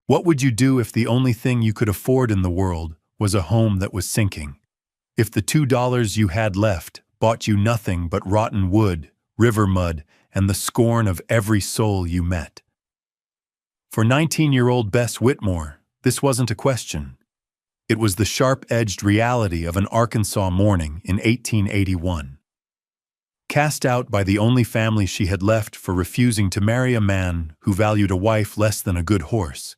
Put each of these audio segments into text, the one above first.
What would you do if the only thing you could afford in the world was a home that was sinking? If the $2 you had left bought you nothing but rotten wood, river mud, and the scorn of every soul you met? For 19-year-old Bess Whitmore, this wasn't a question. It was the sharp-edged reality of an Arkansas morning in 1881. Cast out by the only family she had left for refusing to marry a man who valued a wife less than a good horse,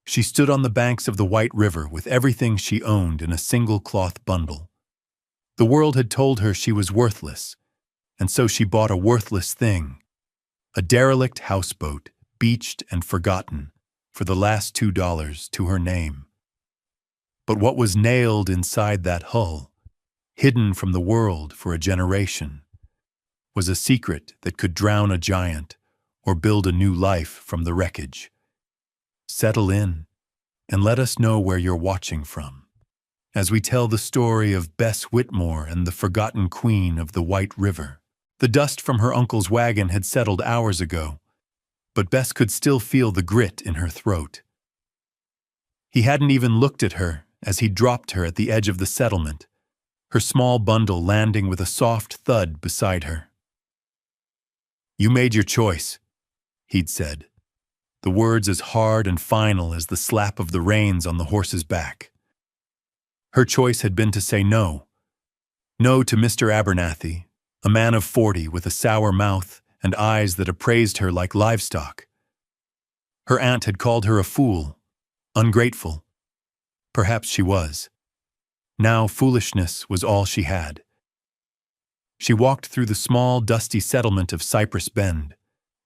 she stood on the banks of the White River with everything she owned in a single cloth bundle. The world had told her she was worthless, and so she bought a worthless thing, a derelict houseboat, beached and forgotten, for the last $2 to her name. But what was nailed inside that hull, hidden from the world for a generation, was a secret that could drown a giant or build a new life from the wreckage. Settle in and let us know where you're watching from, as we tell the story of Bess Whitmore and the forgotten queen of the White River. The dust from her uncle's wagon had settled hours ago, but Bess could still feel the grit in her throat. He hadn't even looked at her as he dropped her at the edge of the settlement, her small bundle landing with a soft thud beside her. "You made your choice," he'd said, the words as hard and final as the slap of the reins on the horse's back. Her choice had been to say no. No to Mr. Abernathy, a man of 40 with a sour mouth and eyes that appraised her like livestock. Her aunt had called her a fool, ungrateful. Perhaps she was. Now foolishness was all she had. She walked through the small, dusty settlement of Cypress Bend,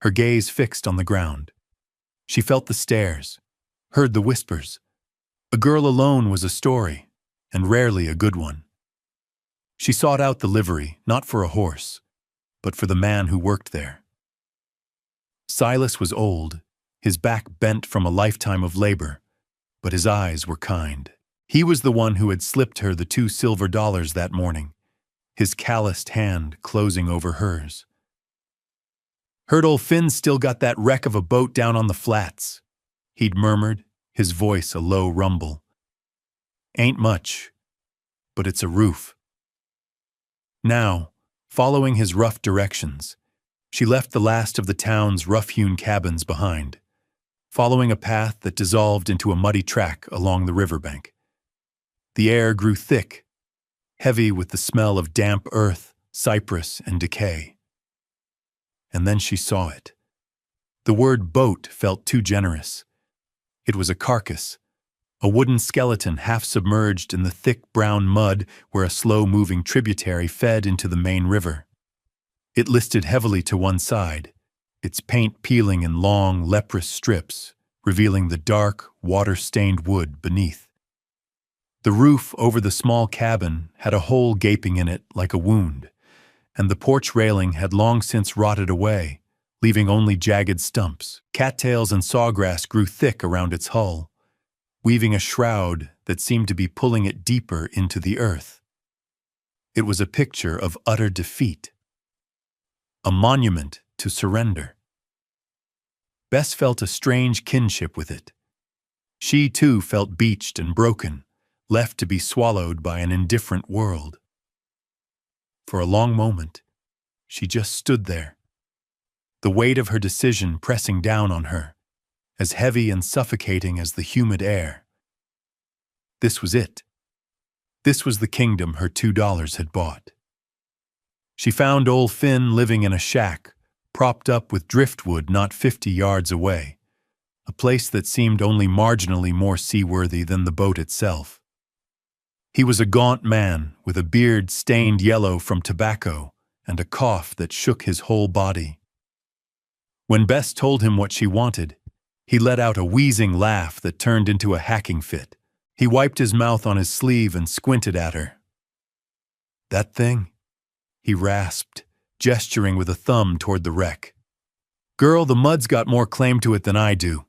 her gaze fixed on the ground. She felt the stares, heard the whispers. A girl alone was a story, and rarely a good one. She sought out the livery, not for a horse, but for the man who worked there. Silas was old, his back bent from a lifetime of labor, but his eyes were kind. He was the one who had slipped her the $2 silver that morning, his calloused hand closing over hers. "Heard old Finn's still got that wreck of a boat down on the flats," he'd murmured, his voice a low rumble. "Ain't much, but it's a roof." Now, following his rough directions, she left the last of the town's rough-hewn cabins behind, following a path that dissolved into a muddy track along the riverbank. The air grew thick, heavy with the smell of damp earth, cypress, and decay. And then she saw it. The word boat felt too generous. It was a carcass, a wooden skeleton half submerged in the thick brown mud where a slow-moving tributary fed into the main river. It listed heavily to one side, its paint peeling in long, leprous strips, revealing the dark, water-stained wood beneath. The roof over the small cabin had a hole gaping in it like a wound, and the porch railing had long since rotted away, leaving only jagged stumps. Cattails and sawgrass grew thick around its hull, weaving a shroud that seemed to be pulling it deeper into the earth. It was a picture of utter defeat, a monument to surrender. Bess felt a strange kinship with it. She, too, felt beached and broken, left to be swallowed by an indifferent world. For a long moment, she just stood there, the weight of her decision pressing down on her, as heavy and suffocating as the humid air. This was it. This was the kingdom her $2 had bought. She found old Finn living in a shack, propped up with driftwood not 50 yards away, a place that seemed only marginally more seaworthy than the boat itself. He was a gaunt man with a beard stained yellow from tobacco and a cough that shook his whole body. When Bess told him what she wanted, he let out a wheezing laugh that turned into a hacking fit. He wiped his mouth on his sleeve and squinted at her. "That thing?" he rasped, gesturing with a thumb toward the wreck. "Girl, the mud's got more claim to it than I do.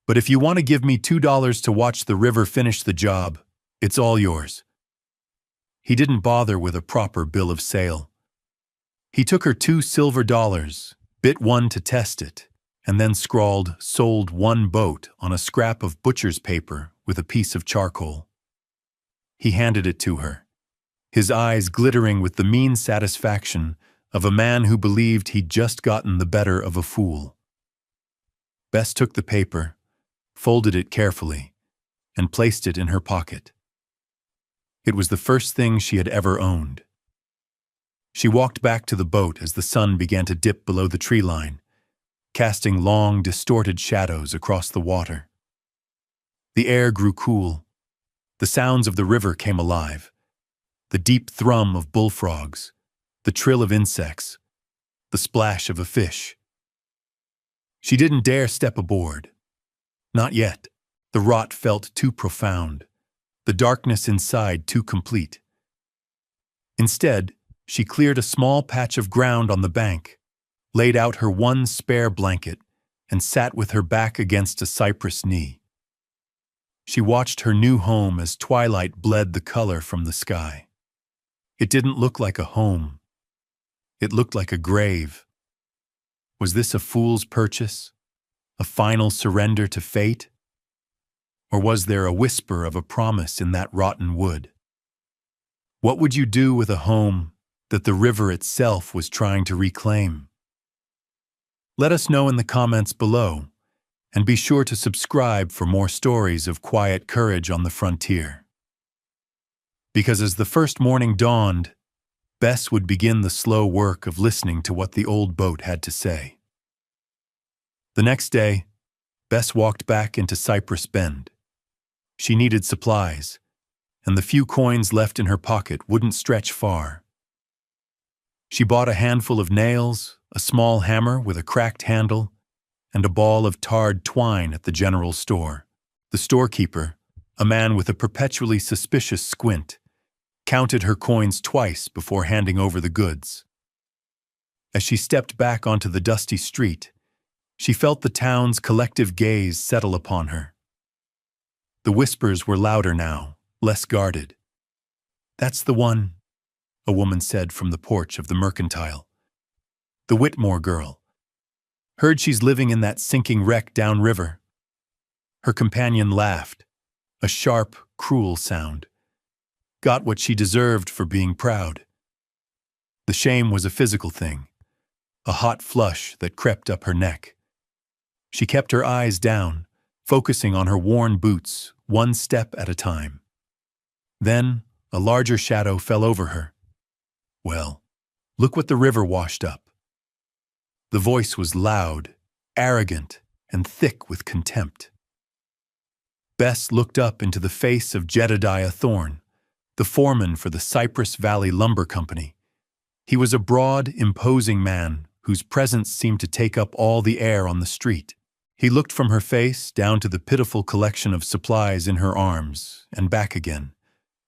But if you want to give me $2 to watch the river finish the job, it's all yours." He didn't bother with a proper bill of sale. He took her $2 silver, bit one to test it, and then scrawled "Sold 1 boat" on a scrap of butcher's paper with a piece of charcoal. He handed it to her, his eyes glittering with the mean satisfaction of a man who believed he'd just gotten the better of a fool. Bess took the paper, folded it carefully, and placed it in her pocket. It was the first thing she had ever owned. She walked back to the boat as the sun began to dip below the tree line, casting long, distorted shadows across the water. The air grew cool. The sounds of the river came alive. The deep thrum of bullfrogs, the trill of insects, the splash of a fish. She didn't dare step aboard. Not yet. The rot felt too profound, the darkness inside too complete. Instead, she cleared a small patch of ground on the bank, laid out her one spare blanket, and sat with her back against a cypress knee. She watched her new home as twilight bled the color from the sky. It didn't look like a home. It looked like a grave. Was this a fool's purchase? A final surrender to fate? Or was there a whisper of a promise in that rotten wood? What would you do with a home that the river itself was trying to reclaim? Let us know in the comments below, and be sure to subscribe for more stories of quiet courage on the frontier. Because as the first morning dawned, Bess would begin the slow work of listening to what the old boat had to say. The next day, Bess walked back into Cypress Bend. She needed supplies, and the few coins left in her pocket wouldn't stretch far. She bought a handful of nails, a small hammer with a cracked handle, and a ball of tarred twine at the general store. The storekeeper, a man with a perpetually suspicious squint, counted her coins twice before handing over the goods. As she stepped back onto the dusty street, she felt the town's collective gaze settle upon her. The whispers were louder now, less guarded. "That's the one," a woman said from the porch of the Mercantile. "The Whitmore girl. Heard she's living in that sinking wreck downriver." Her companion laughed, a sharp, cruel sound. Got what she deserved for being proud. The shame was a physical thing, a hot flush that crept up her neck. She kept her eyes down, focusing on her worn boots, one step at a time. Then, a larger shadow fell over her. "Well, look what the river washed up." The voice was loud, arrogant, and thick with contempt. Bess looked up into the face of Jedediah Thorne, the foreman for the Cypress Valley Lumber Company. He was a broad, imposing man whose presence seemed to take up all the air on the street. He looked from her face down to the pitiful collection of supplies in her arms and back again,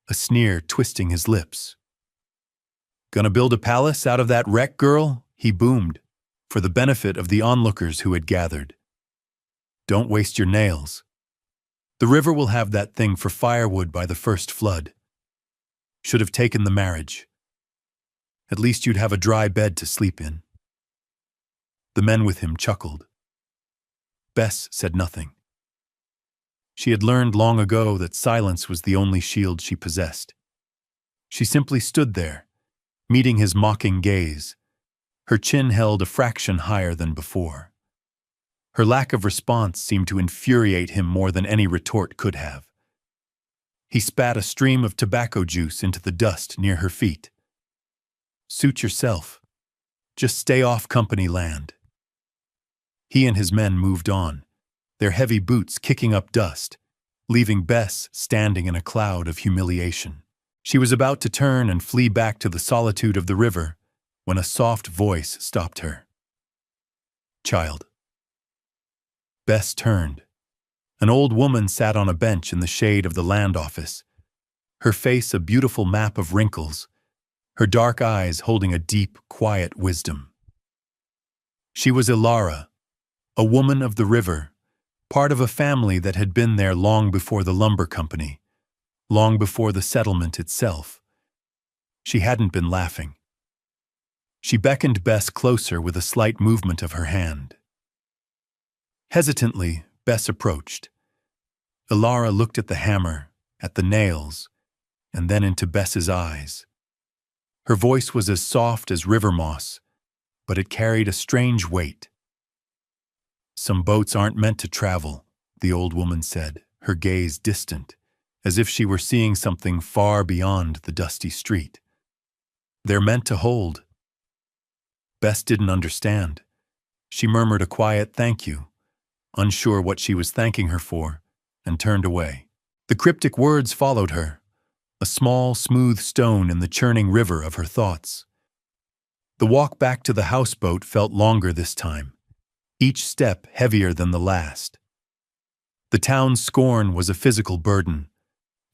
a sneer twisting his lips. "Gonna build a palace out of that wreck, girl?" he boomed, for the benefit of the onlookers who had gathered. "Don't waste your nails. The river will have that thing for firewood by the first flood. Should have taken the marriage. At least you'd have a dry bed to sleep in." The men with him chuckled. Bess said nothing. She had learned long ago that silence was the only shield she possessed. She simply stood there, meeting his mocking gaze, her chin held a fraction higher than before. Her lack of response seemed to infuriate him more than any retort could have. He spat a stream of tobacco juice into the dust near her feet. "Suit yourself. Just stay off company land." He and his men moved on, their heavy boots kicking up dust, leaving Bess standing in a cloud of humiliation. She was about to turn and flee back to the solitude of the river when a soft voice stopped her. "Child." Bess turned. An old woman sat on a bench in the shade of the land office, her face a beautiful map of wrinkles, her dark eyes holding a deep, quiet wisdom. She was Ilara, a woman of the river, part of a family that had been there long before the lumber company, long before the settlement itself. She hadn't been laughing. She beckoned Bess closer with a slight movement of her hand. Hesitantly, Bess approached. Ilara looked at the hammer, at the nails, and then into Bess's eyes. Her voice was as soft as river moss, but it carried a strange weight. "Some boats aren't meant to travel," the old woman said, her gaze distant, as if she were seeing something far beyond the dusty street. "They're meant to hold." Bess didn't understand. She murmured a quiet thank you, unsure what she was thanking her for, and turned away. The cryptic words followed her, a small, smooth stone in the churning river of her thoughts. The walk back to the houseboat felt longer this time, each step heavier than the last. The town's scorn was a physical burden,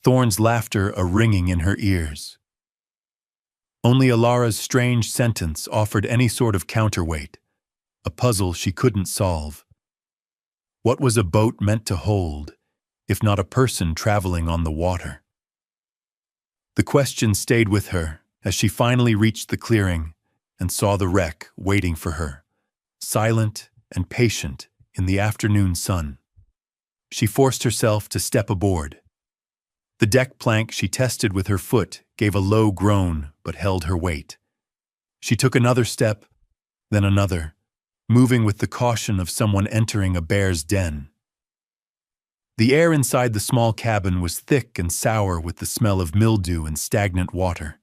Thorne's laughter a ringing in her ears. Only Ilara's strange sentence offered any sort of counterweight, a puzzle she couldn't solve. What was a boat meant to hold, if not a person traveling on the water? The question stayed with her as she finally reached the clearing and saw the wreck waiting for her, silent and patient in the afternoon sun. She forced herself to step aboard. The deck plank she tested with her foot gave a low groan but held her weight. She took another step, then another, moving with the caution of someone entering a bear's den. The air inside the small cabin was thick and sour with the smell of mildew and stagnant water.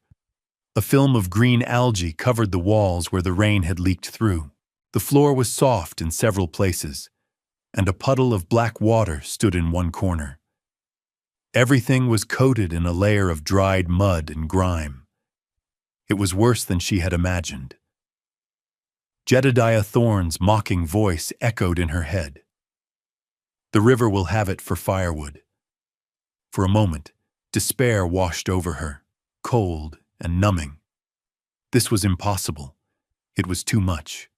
A film of green algae covered the walls where the rain had leaked through. The floor was soft in several places, and a puddle of black water stood in one corner. Everything was coated in a layer of dried mud and grime. It was worse than she had imagined. Jedediah Thorne's mocking voice echoed in her head. "The river will have it for firewood." For a moment, despair washed over her, cold and numbing. This was impossible. It was too much.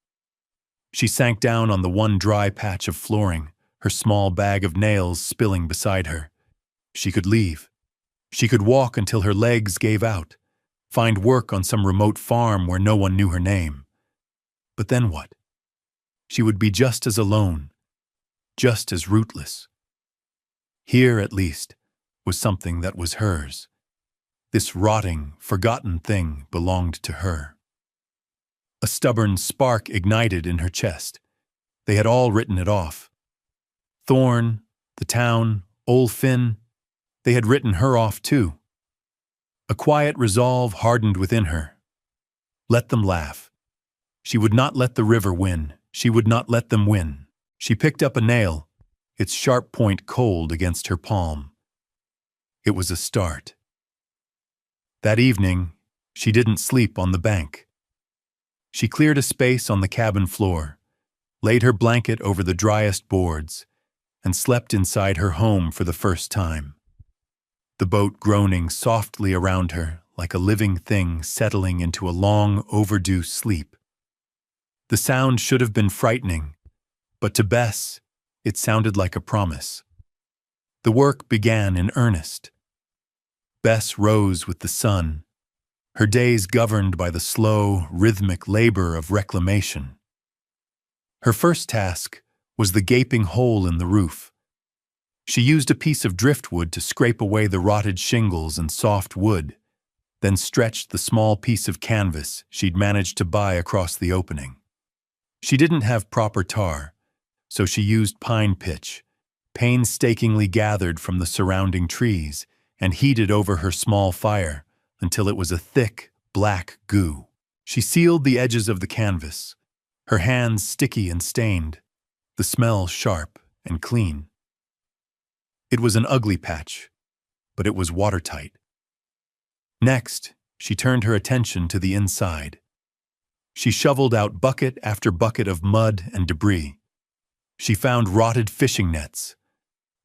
She sank down on the one dry patch of flooring, her small bag of nails spilling beside her. She could leave. She could walk until her legs gave out, find work on some remote farm where no one knew her name. But then what? She would be just as alone, just as rootless. Here, at least, was something that was hers. This rotting, forgotten thing belonged to her. A stubborn spark ignited in her chest. They had all written it off. Thorne, the town, Old Finn, they had written her off too. A quiet resolve hardened within her. Let them laugh. She would not let the river win. She would not let them win. She picked up a nail, its sharp point cold against her palm. It was a start. That evening, she didn't sleep on the bank. She cleared a space on the cabin floor, laid her blanket over the driest boards, and slept inside her home for the first time. The boat groaning softly around her like a living thing settling into a long overdue sleep. The sound should have been frightening, but to Bess, it sounded like a promise. The work began in earnest. Bess rose with the sun, her days governed by the slow, rhythmic labor of reclamation. Her first task was the gaping hole in the roof. She used a piece of driftwood to scrape away the rotted shingles and soft wood, then stretched the small piece of canvas she'd managed to buy across the opening. She didn't have proper tar, so she used pine pitch, painstakingly gathered from the surrounding trees, and heated over her small fire until it was a thick, black goo. She sealed the edges of the canvas, her hands sticky and stained, the smell sharp and clean. It was an ugly patch, but it was watertight. Next, she turned her attention to the inside. She shoveled out bucket after bucket of mud and debris. She found rotted fishing nets,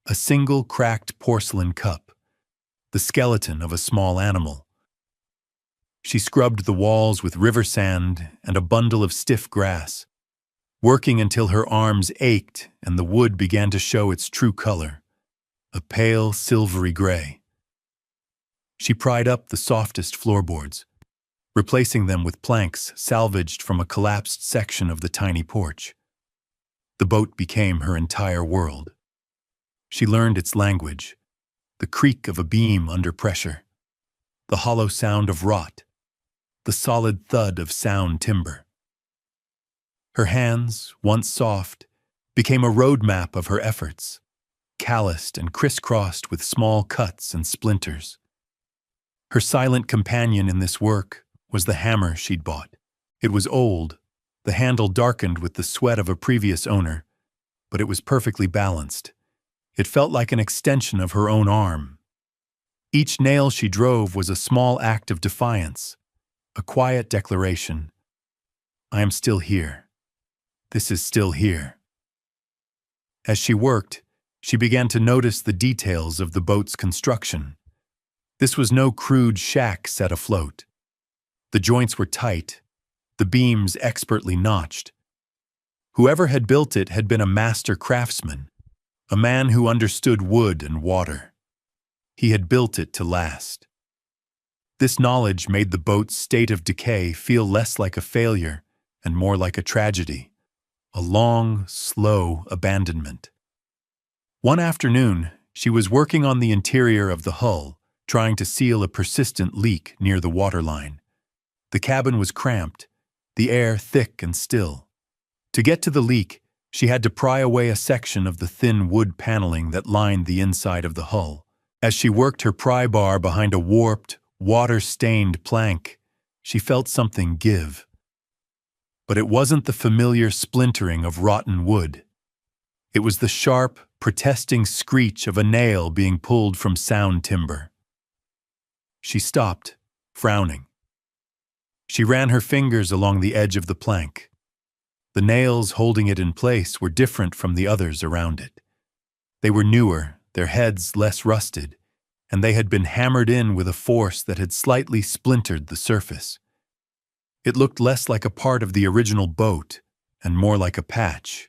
a single cracked porcelain cup, the skeleton of a small animal. She scrubbed the walls with river sand and a bundle of stiff grass, working until her arms ached and the wood began to show its true color, a pale silvery gray. She pried up the softest floorboards, replacing them with planks salvaged from a collapsed section of the tiny porch. The boat became her entire world. She learned its language, the creak of a beam under pressure, the hollow sound of wrought, the solid thud of sound timber. Her hands, once soft, became a roadmap of her efforts, calloused and crisscrossed with small cuts and splinters. Her silent companion in this work was the hammer she'd bought. It was old, the handle darkened with the sweat of a previous owner, but it was perfectly balanced. It felt like an extension of her own arm. Each nail she drove was a small act of defiance, a quiet declaration. I am still here. This is still here. As she worked, she began to notice the details of the boat's construction. This was no crude shack set afloat. The joints were tight, the beams expertly notched. Whoever had built it had been a master craftsman, a man who understood wood and water. He had built it to last. This knowledge made the boat's state of decay feel less like a failure and more like a tragedy, a long, slow abandonment. One afternoon, she was working on the interior of the hull, trying to seal a persistent leak near the waterline. The cabin was cramped, the air thick and still. To get to the leak, she had to pry away a section of the thin wood paneling that lined the inside of the hull. As she worked her pry bar behind a warped, water-stained plank, she felt something give. But it wasn't the familiar splintering of rotten wood. It was the sharp, protesting screech of a nail being pulled from sound timber. She stopped, frowning. She ran her fingers along the edge of the plank. The nails holding it in place were different from the others around it. They were newer, their heads less rusted, and they had been hammered in with a force that had slightly splintered the surface. It looked less like a part of the original boat and more like a patch.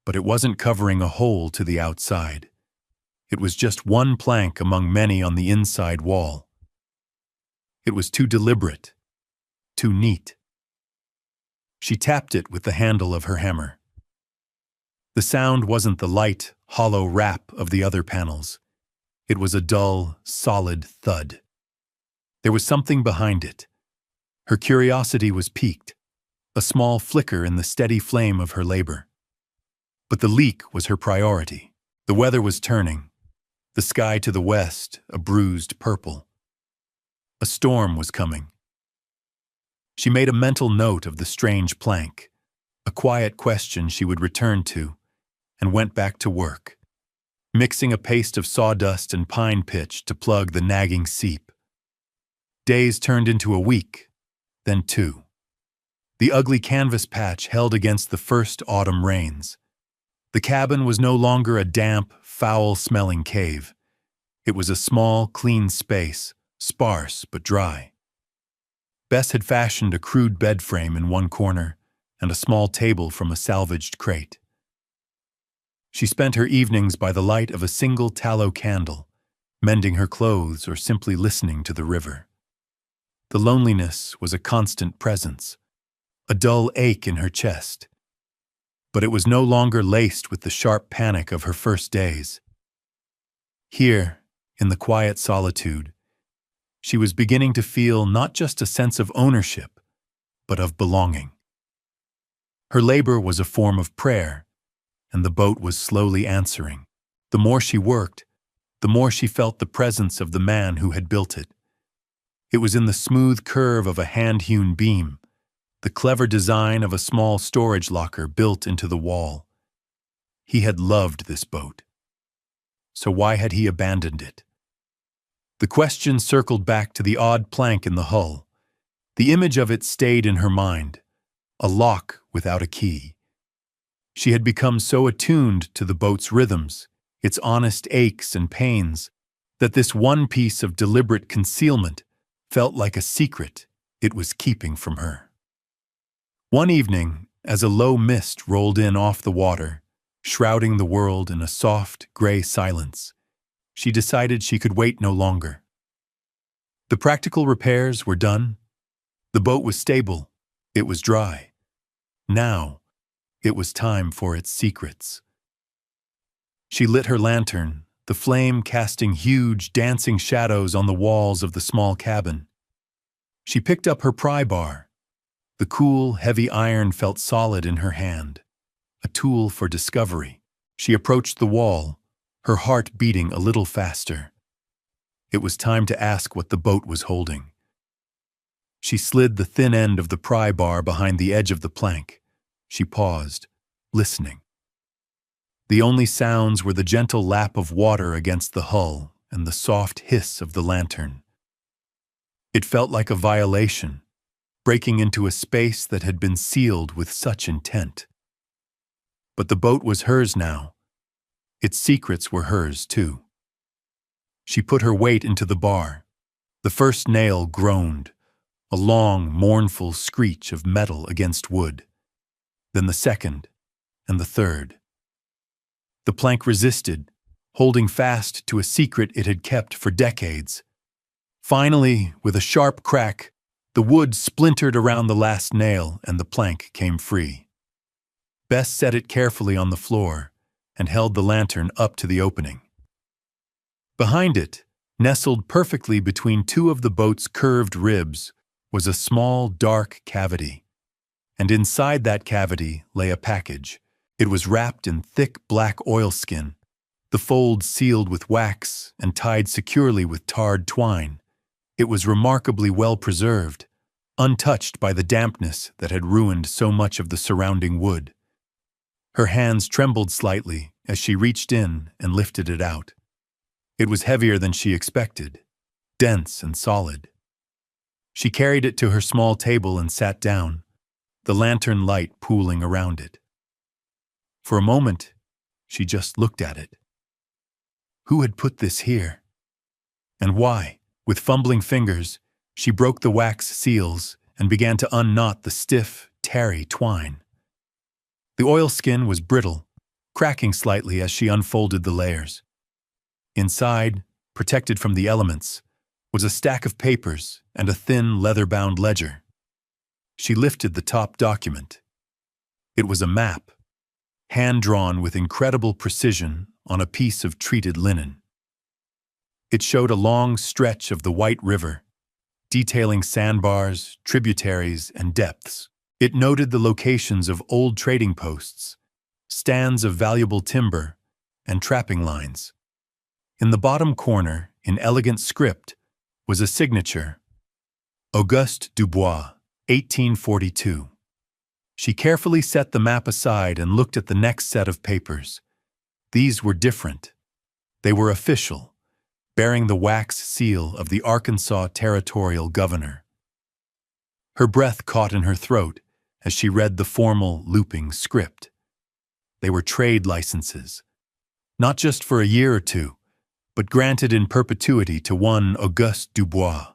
But it wasn't covering a hole to the outside. It was just one plank among many on the inside wall. It was too deliberate, too neat. She tapped it with the handle of her hammer. The sound wasn't the light, hollow rap of the other panels. It was a dull, solid thud. There was something behind it. Her curiosity was piqued, a small flicker in the steady flame of her labor. But the leak was her priority. The weather was turning. The sky to the west, a bruised purple. A storm was coming. She made a mental note of the strange plank, a quiet question she would return to, and went back to work, mixing a paste of sawdust and pine pitch to plug the nagging seep. Days turned into a week, then two. The ugly canvas patch held against the first autumn rains. The cabin was no longer a damp, foul-smelling cave. It was a small, clean space, sparse but dry. Bess had fashioned a crude bed frame in one corner and a small table from a salvaged crate. She spent her evenings by the light of a single tallow candle, mending her clothes or simply listening to the river. The loneliness was a constant presence, a dull ache in her chest. But it was no longer laced with the sharp panic of her first days. Here, in the quiet solitude, she was beginning to feel not just a sense of ownership, but of belonging. Her labor was a form of prayer, and the boat was slowly answering. The more she worked, the more she felt the presence of the man who had built it. It was in the smooth curve of a hand-hewn beam, the clever design of a small storage locker built into the wall. He had loved this boat. So why had he abandoned it? The question circled back to the odd plank in the hull. The image of it stayed in her mind, a lock without a key. She had become so attuned to the boat's rhythms, its honest aches and pains, that this one piece of deliberate concealment felt like a secret it was keeping from her. One evening, as a low mist rolled in off the water, shrouding the world in a soft, gray silence, she decided she could wait no longer. The practical repairs were done. The boat was stable. It was dry. Now, It was time for its secrets. She lit her lantern, the flame casting huge, dancing shadows on the walls of the small cabin. She picked up her pry bar. The cool, heavy iron felt solid in her hand, a tool for discovery. She approached the wall, her heart beating a little faster. It was time to ask what the boat was holding. She slid the thin end of the pry bar behind the edge of the plank. She paused, listening. The only sounds were the gentle lap of water against the hull and the soft hiss of the lantern. It felt like a violation, breaking into a space that had been sealed with such intent. But the boat was hers now. Its secrets were hers, too. She put her weight into the bar. The first nail groaned, a long, mournful screech of metal against wood. Then the second, and the third. The plank resisted, holding fast to a secret it had kept for decades. Finally, with a sharp crack, the wood splintered around the last nail and the plank came free. Bess set it carefully on the floor and held the lantern up to the opening. Behind it, nestled perfectly between two of the boat's curved ribs, was a small, dark cavity. And inside that cavity lay a package. It was wrapped in thick black oilskin, the folds sealed with wax and tied securely with tarred twine. It was remarkably well preserved, untouched by the dampness that had ruined so much of the surrounding wood. Her hands trembled slightly as she reached in and lifted it out. It was heavier than she expected, dense and solid. She carried it to her small table and sat down, the lantern light pooling around it. For a moment, she just looked at it. Who had put this here? And why? With fumbling fingers, she broke the wax seals and began to unknot the stiff, tarry twine. The oilskin was brittle, cracking slightly as she unfolded the layers. Inside, protected from the elements, was a stack of papers and a thin, leather-bound ledger. She lifted the top document. It was a map, hand-drawn with incredible precision on a piece of treated linen. It showed a long stretch of the White River, detailing sandbars, tributaries, and depths. It noted the locations of old trading posts, stands of valuable timber, and trapping lines. In the bottom corner, in elegant script, was a signature, Auguste Dubois, 1842. She carefully set the map aside and looked at the next set of papers. These were different. They were official, bearing the wax seal of the Arkansas Territorial Governor. Her breath caught in her throat as she read the formal, looping script. They were trade licenses, not just for a year or two, but granted in perpetuity to one Auguste Dubois.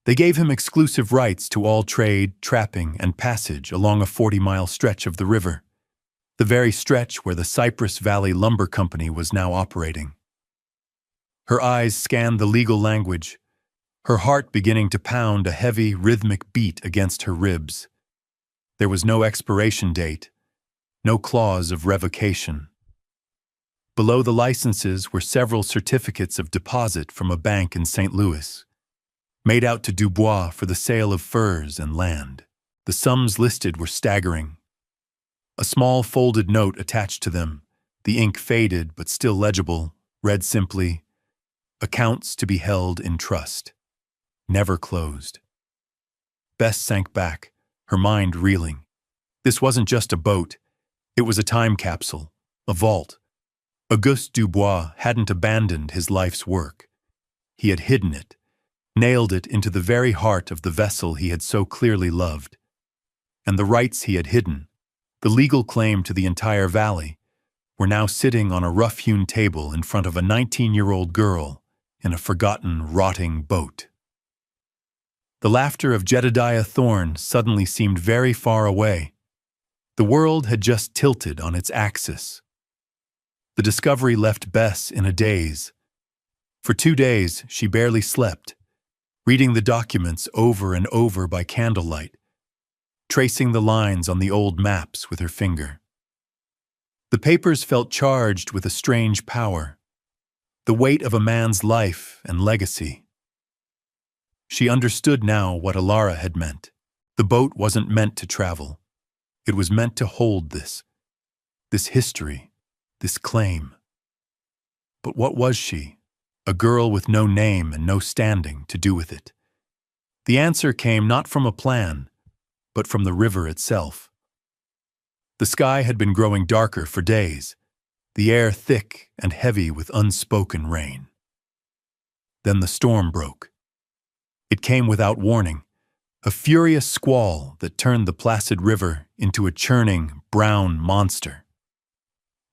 They gave him exclusive rights to all trade, trapping, and passage along a 40-mile stretch of the river, the very stretch where the Cypress Valley Lumber Company was now operating. Her eyes scanned the legal language, her heart beginning to pound a heavy, rhythmic beat against her ribs. There was no expiration date, no clause of revocation. Below the licenses were several certificates of deposit from a bank in St. Louis, made out to Dubois for the sale of furs and land. The sums listed were staggering. A small folded note attached to them, the ink faded but still legible, read simply, "Accounts to be held in trust. Never closed." Bess sank back, her mind reeling. This wasn't just a boat. It was a time capsule, a vault. Auguste Dubois hadn't abandoned his life's work. He had hidden it, nailed it into the very heart of the vessel he had so clearly loved. And the rights he had hidden, the legal claim to the entire valley, were now sitting on a rough-hewn table in front of a 19-year-old girl in a forgotten, rotting boat. The laughter of Jedediah Thorne suddenly seemed very far away. The world had just tilted on its axis. The discovery left Bess in a daze. For 2 days, she barely slept, reading the documents over and over by candlelight. tracing the lines on the old maps with her finger. The papers felt charged with a strange power, the weight of a man's life and legacy. She understood now what Alara had meant. The boat wasn't meant to travel. It was meant to hold this history, this claim. But what was she, a girl with no name and no standing, to do with it? The answer came not from a plan, but from the river itself. The sky had been growing darker for days, the air thick and heavy with unspoken rain. Then the storm broke. It came without warning, a furious squall that turned the placid river into a churning, brown monster.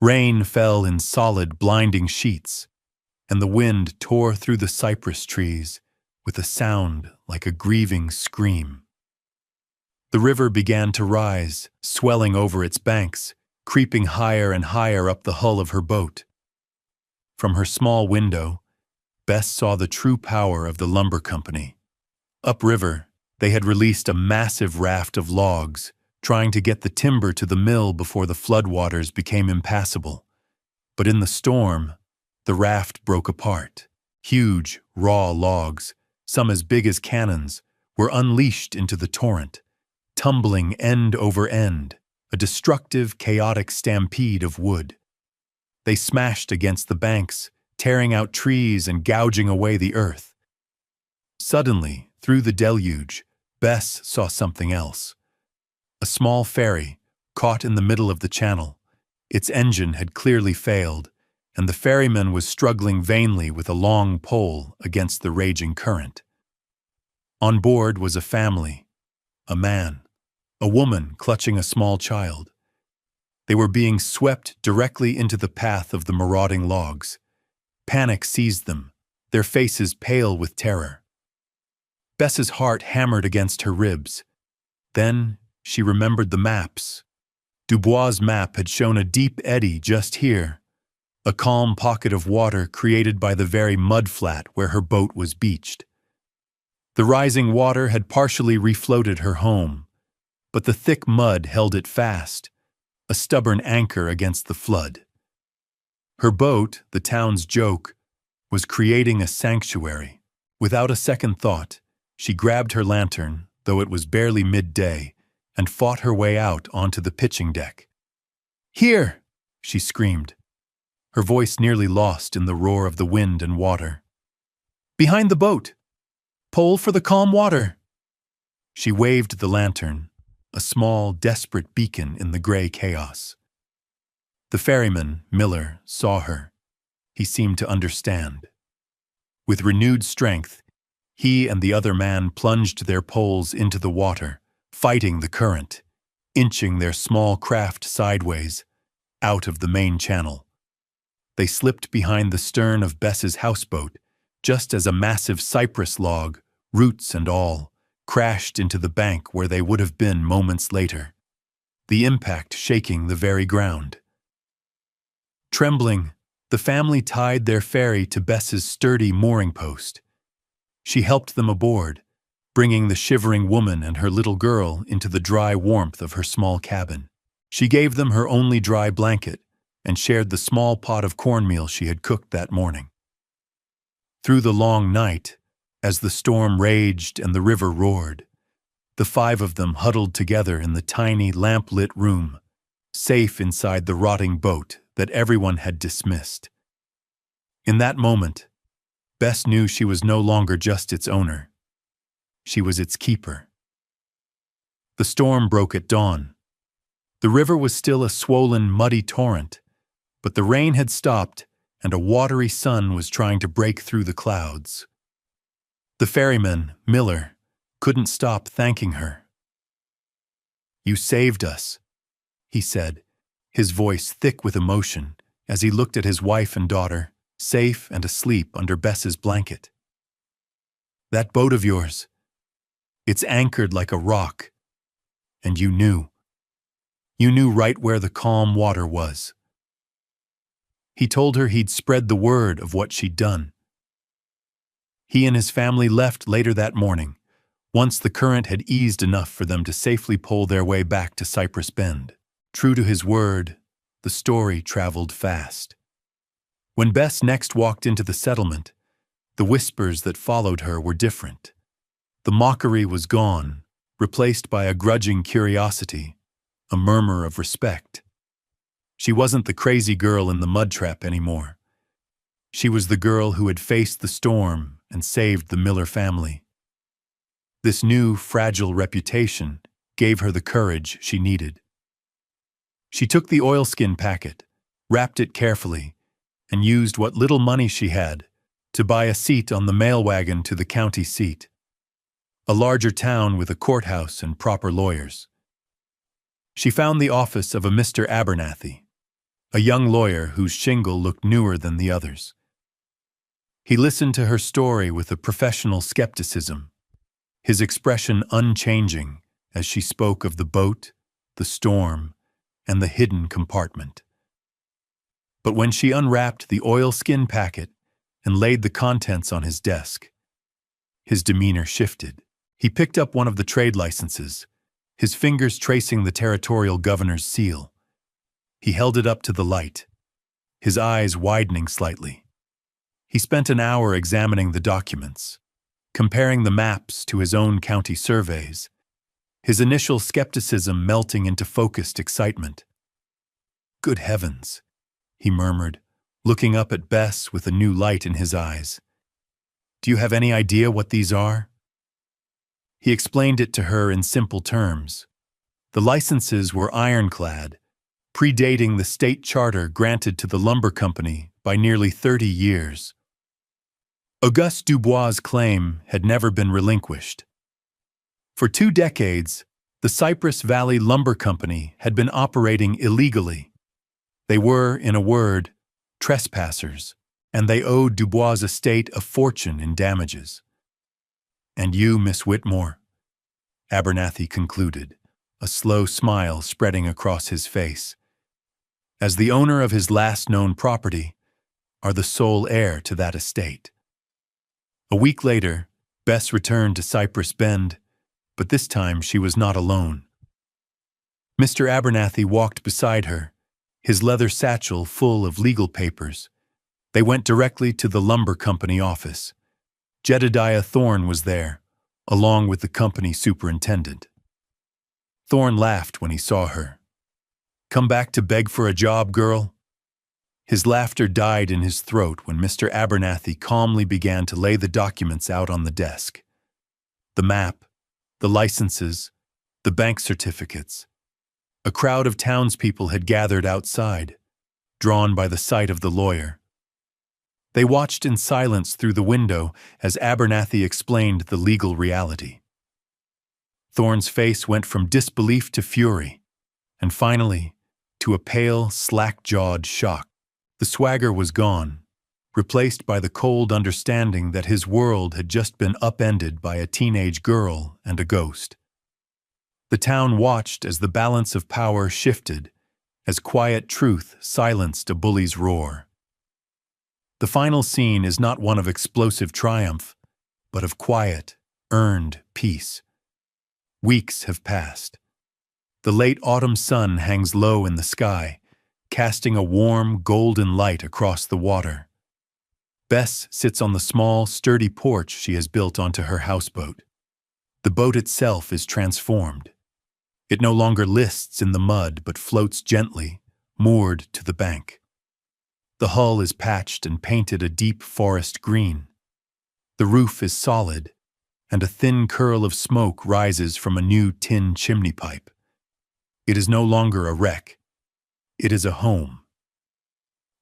Rain fell in solid, blinding sheets, and the wind tore through the cypress trees with a sound like a grieving scream. The river began to rise, swelling over its banks, creeping higher and higher up the hull of her boat. From her small window, Bess saw the true power of the lumber company. Upriver, they had released a massive raft of logs, trying to get the timber to the mill before the floodwaters became impassable. But in the storm, the raft broke apart. Huge, raw logs, some as big as cannons, were unleashed into the torrent, tumbling end over end, a destructive, chaotic stampede of wood. They smashed against the banks, tearing out trees and gouging away the earth. Suddenly, through the deluge, Bess saw something else. A small ferry, caught in the middle of the channel. Its engine had clearly failed, and the ferryman was struggling vainly with a long pole against the raging current. On board was a family, a man, a woman clutching a small child. They were being swept directly into the path of the marauding logs. Panic seized them, their faces pale with terror. Bess's heart hammered against her ribs. Then she remembered the maps. Dubois' map had shown a deep eddy just here, a calm pocket of water created by the very mudflat where her boat was beached. The rising water had partially refloated her home, but the thick mud held it fast, a stubborn anchor against the flood. Her boat, the town's joke, was creating a sanctuary. Without a second thought, she grabbed her lantern, though it was barely midday, and fought her way out onto the pitching deck. "Here!" she screamed, her voice nearly lost in the roar of the wind and water. "Behind the boat! Pole for the calm water!" She waved the lantern, a small, desperate beacon in the gray chaos. The ferryman, Miller, saw her. He seemed to understand. With renewed strength, he and the other man plunged their poles into the water, fighting the current, inching their small craft sideways, out of the main channel. They slipped behind the stern of Bess's houseboat, just as a massive cypress log, roots and all, crashed into the bank where they would have been moments later, the impact shaking the very ground. Trembling, the family tied their ferry to Bess's sturdy mooring post. She helped them aboard, bringing the shivering woman and her little girl into the dry warmth of her small cabin. She gave them her only dry blanket and shared the small pot of cornmeal she had cooked that morning. Through the long night, as the storm raged and the river roared, the five of them huddled together in the tiny lamp-lit room, safe inside the rotting boat that everyone had dismissed. In that moment, Bess knew she was no longer just its owner. She was its keeper. The storm broke at dawn. The river was still a swollen, muddy torrent, but the rain had stopped and a watery sun was trying to break through the clouds. The ferryman, Miller, couldn't stop thanking her. "You saved us," he said, his voice thick with emotion as he looked at his wife and daughter, safe and asleep under Bess's blanket. "That boat of yours, it's anchored like a rock, and you knew. You knew right where the calm water was." He told her he'd spread the word of what she'd done. He and his family left later that morning, once the current had eased enough for them to safely pole their way back to Cypress Bend. True to his word, the story traveled fast. When Bess next walked into the settlement, the whispers that followed her were different. The mockery was gone, replaced by a grudging curiosity, a murmur of respect. She wasn't the crazy girl in the mud trap anymore. She was the girl who had faced the storm and saved the Miller family. This new, fragile reputation gave her the courage she needed. She took the oilskin packet, wrapped it carefully, and used what little money she had to buy a seat on the mail wagon to the county seat, a larger town with a courthouse and proper lawyers. She found the office of a Mr. Abernathy, a young lawyer whose shingle looked newer than the others. He listened to her story with a professional skepticism, his expression unchanging as she spoke of the boat, the storm, and the hidden compartment. But when she unwrapped the oilskin packet and laid the contents on his desk, his demeanor shifted. He picked up one of the trade licenses, his fingers tracing the territorial governor's seal. He held it up to the light, his eyes widening slightly. He spent an hour examining the documents, comparing the maps to his own county surveys, his initial skepticism melting into focused excitement. "Good heavens," he murmured, looking up at Bess with a new light in his eyes. "Do you have any idea what these are?" He explained it to her in simple terms. The licenses were ironclad, predating the state charter granted to the lumber company by nearly 30 years. Auguste Dubois' claim had never been relinquished. For 2 decades, the Cypress Valley Lumber Company had been operating illegally. They were, in a word, trespassers, and they owed Dubois' estate a fortune in damages. "And you, Miss Whitmore," Abernathy concluded, a slow smile spreading across his face, "as the owner of his last known property, are the sole heir to that estate." A week later, Bess returned to Cypress Bend, but this time she was not alone. Mr. Abernathy walked beside her, his leather satchel full of legal papers. They went directly to the lumber company office. Jedediah Thorne was there, along with the company superintendent. Thorne laughed when he saw her. "Come back to beg for a job, girl?" His laughter died in his throat when Mr. Abernathy calmly began to lay the documents out on the desk. The map, the licenses, the bank certificates. A crowd of townspeople had gathered outside, drawn by the sight of the lawyer. They watched in silence through the window as Abernathy explained the legal reality. Thorne's face went from disbelief to fury, and finally, to a pale, slack-jawed shock. The swagger was gone, replaced by the cold understanding that his world had just been upended by a teenage girl and a ghost. The town watched as the balance of power shifted, as quiet truth silenced a bully's roar. The final scene is not one of explosive triumph, but of quiet, earned peace. Weeks have passed. The late autumn sun hangs low in the sky, casting a warm, golden light across the water. Bess sits on the small, sturdy porch she has built onto her houseboat. The boat itself is transformed. It no longer lists in the mud but floats gently, moored to the bank. The hull is patched and painted a deep forest green. The roof is solid, and a thin curl of smoke rises from a new tin chimney pipe. It is no longer a wreck. It is a home.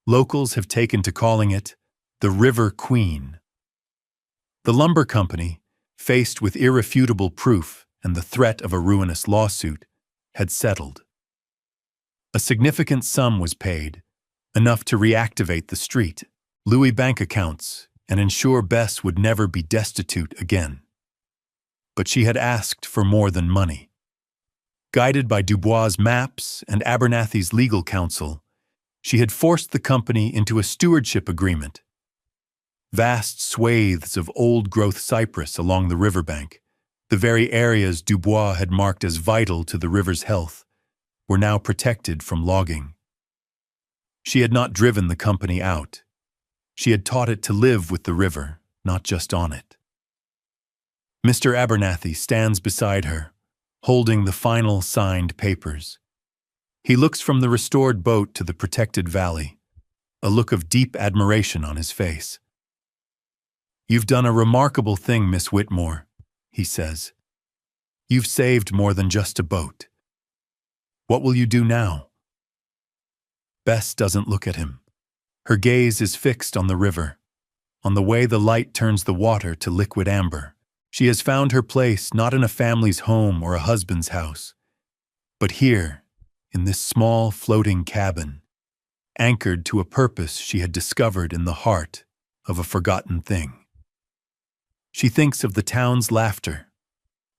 Locals have taken to calling it the River Queen. The lumber company, faced with irrefutable proof and the threat of a ruinous lawsuit, had settled. A significant sum was paid, enough to reactivate the street, Louis bank accounts, and ensure Bess would never be destitute again. But she had asked for more than money. Guided by Dubois' maps and Abernathy's legal counsel, she had forced the company into a stewardship agreement. Vast swathes of old-growth cypress along the riverbank, The very areas Dubois had marked as vital to the river's health were now protected from logging. She had not driven the company out. She had taught it to live with the river, not just on it. Mr. Abernathy stands beside her, holding the final signed papers. He looks from the restored boat to the protected valley, a look of deep admiration on his face. "You've done a remarkable thing, Miss Whitmore," he says. "You've saved more than just a boat. What will you do now?" Bess doesn't look at him. Her gaze is fixed on the river, on the way the light turns the water to liquid amber. She has found her place not in a family's home or a husband's house, but here, in this small floating cabin, anchored to a purpose she had discovered in the heart of a forgotten thing. She thinks of the town's laughter,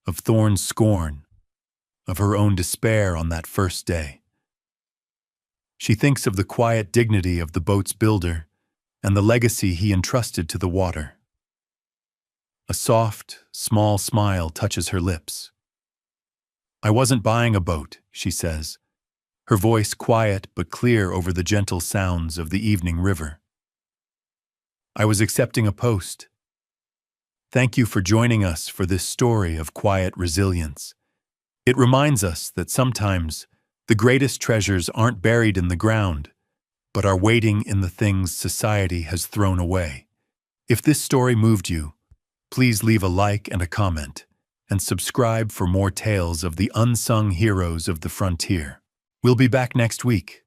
of Thorne's scorn, of her own despair on that first day. She thinks of the quiet dignity of the boat's builder and the legacy he entrusted to the water. A soft, small smile touches her lips. "I wasn't buying a boat," she says, her voice quiet but clear over the gentle sounds of the evening river. "I was accepting a post. Thank you for joining us for this story of quiet resilience. It reminds us that sometimes the greatest treasures aren't buried in the ground, but are waiting in the things society has thrown away. If this story moved you, please leave a like and a comment, and subscribe for more tales of the unsung heroes of the frontier. We'll be back next week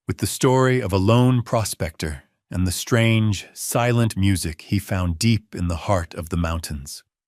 with the story of a lone prospector and the strange, silent music he found deep in the heart of the mountains.